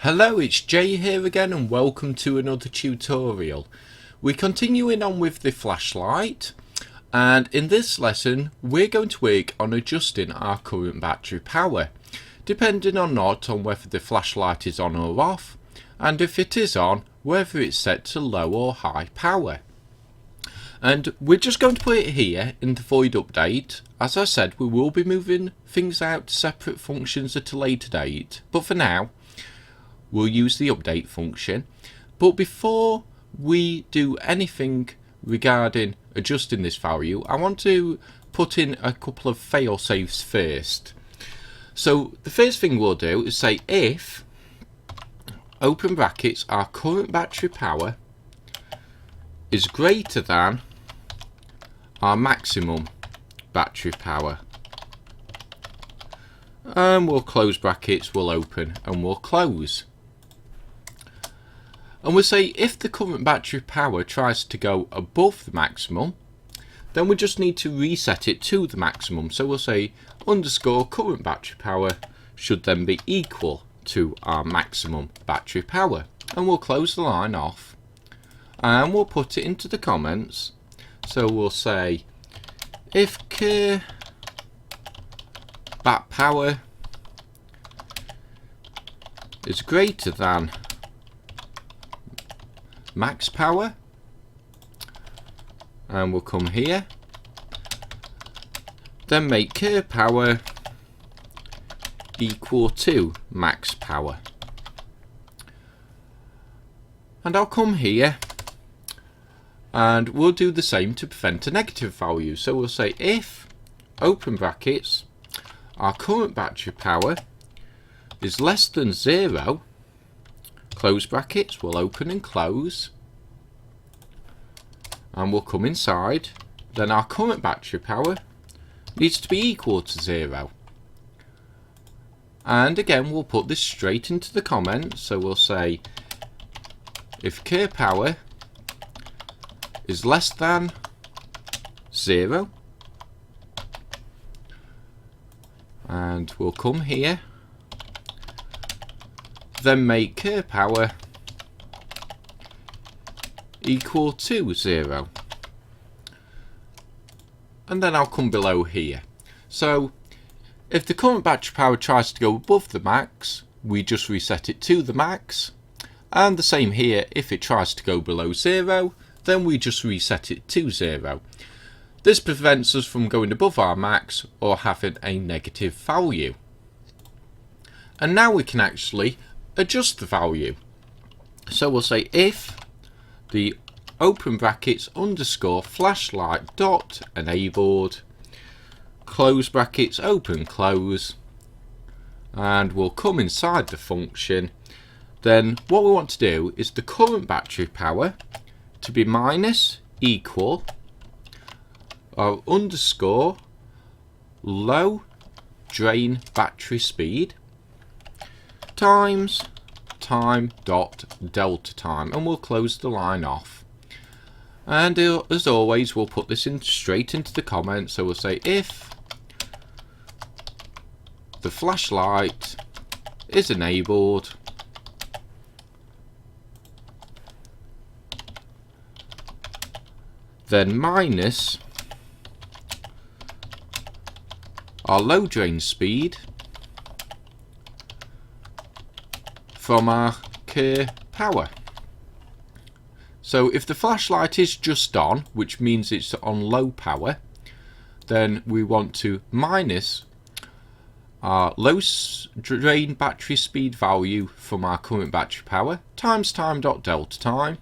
Hello, it's Jay here again and welcome to another tutorial. We're continuing on with the flashlight, and in this lesson we're going to work on adjusting our current battery power depending or not on whether the flashlight is on or off, and if it is on, whether it's set to low or high power. And we're just going to put it here in the void update. As I said, we will be moving things out to separate functions at a later date, but for now we'll use the update function. But before we do anything regarding adjusting this value, I want to put in a couple of failsafes first. So the first thing we'll do is say if, open brackets, our current battery power is greater than our maximum battery power. And we'll close brackets, we'll open, and we'll close. And we'll say if the current battery power tries to go above the maximum, then we just need to reset it to the maximum. So we'll say underscore current battery power should then be equal to our maximum battery power. And we'll close the line off and we'll put it into the comments. So we'll say if bat power is greater than max power, and we'll come here, then make curve power equal to max power. And I'll come here and we'll do the same to prevent a negative value. So we'll say if, open brackets, our current battery power is less than 0, close brackets, we'll open and close, and we'll come inside, then our current battery power needs to be equal to 0. And again we'll put this straight into the comments. So we'll say if current power is less than 0, and we'll come here, then make current power equal to 0, and then I'll come below here. So if the current battery power tries to go above the max, we just reset it to the max, and the same here, if it tries to go below 0, then we just reset it to 0. This prevents us from going above our max or having a negative value. And now we can actually adjust the value. So we'll say if the open brackets underscore flashlight dot enabled, close brackets, open, close, and we'll come inside the function. Then what we want to do is the current battery power to be minus equal or underscore low drain battery speed times time dot delta time, and we'll close the line off. And as always we'll put this in straight into the comments. So we'll say if the flashlight is enabled, then minus our low drain speed from our current power. So if the flashlight is just on, which means it's on low power, then we want to minus our low drain battery speed value from our current battery power times time dot delta time.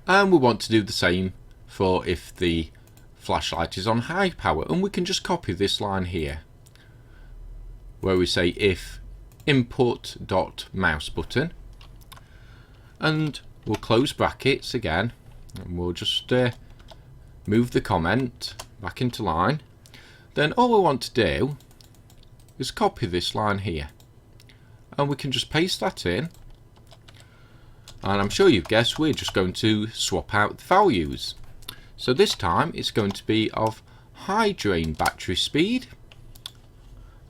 And we want to do the same for if the flashlight is on high power, and we can just copy this line here where we say if input dot mouse button, and we'll close brackets again, and we'll just move the comment back into line. Then all we want to do is copy this line here, and we can just paste that in. And I'm sure you've guessed we're just going to swap out the values. So this time it's going to be of high drain battery speed.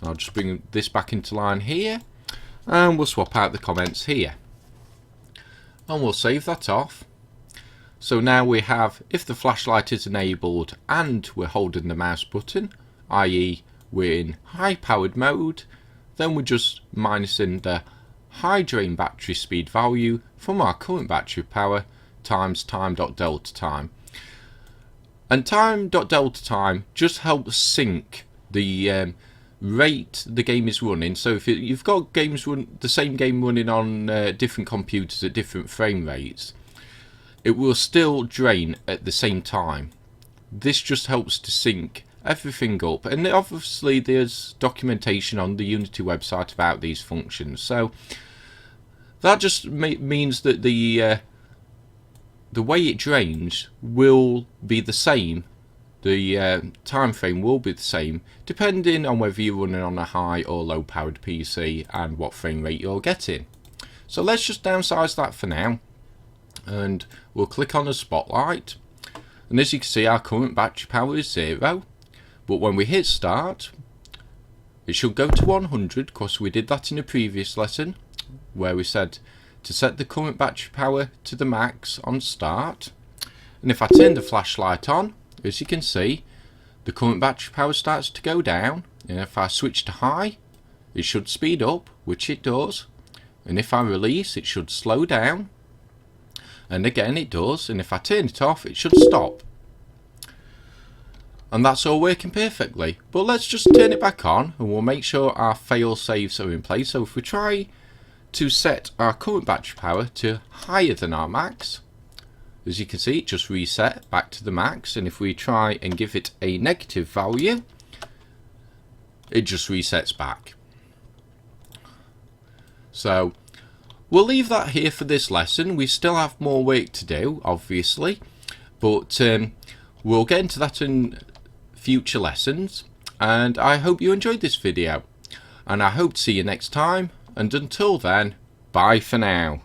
I'll just bring this back into line here. and we'll swap out the comments here, and we'll save that off. So now we have, if the flashlight is enabled and we're holding the mouse button, i.e. we're in high powered mode, then we're just minusing the high drain battery speed value from our current battery power times time.delta time. And time.delta time just helps sync the rate the game is running. So if you've got the same game running on different computers at different frame rates, it will still drain at the same time. This just helps to sync everything up, and obviously there's documentation on the Unity website about these functions. So that just means that the way it drains will be the same. The time frame will be the same depending on whether you're running on a high or low powered PC and what frame rate you're getting. So let's just downsize that for now, and we'll click on the spotlight, and as you can see our current battery power is 0, but when we hit start it should go to 100 because we did that in a previous lesson where we said to set the current battery power to the max on start. And if I turn the flashlight on, as you can see the current battery power starts to go down, and if I switch to high it should speed up, which it does, and if I release it should slow down, and again it does, and if I turn it off it should stop. And that's all working perfectly. But let's just turn it back on and we'll make sure our fail safes are in place. So if we try to set our current battery power to higher than our max, as you can see it just reset back to the max, and if we try and give it a negative value it just resets back. So we'll leave that here for this lesson. We still have more work to do obviously, but we'll get into that in future lessons, and I hope you enjoyed this video, and I hope to see you next time, and until then, bye for now.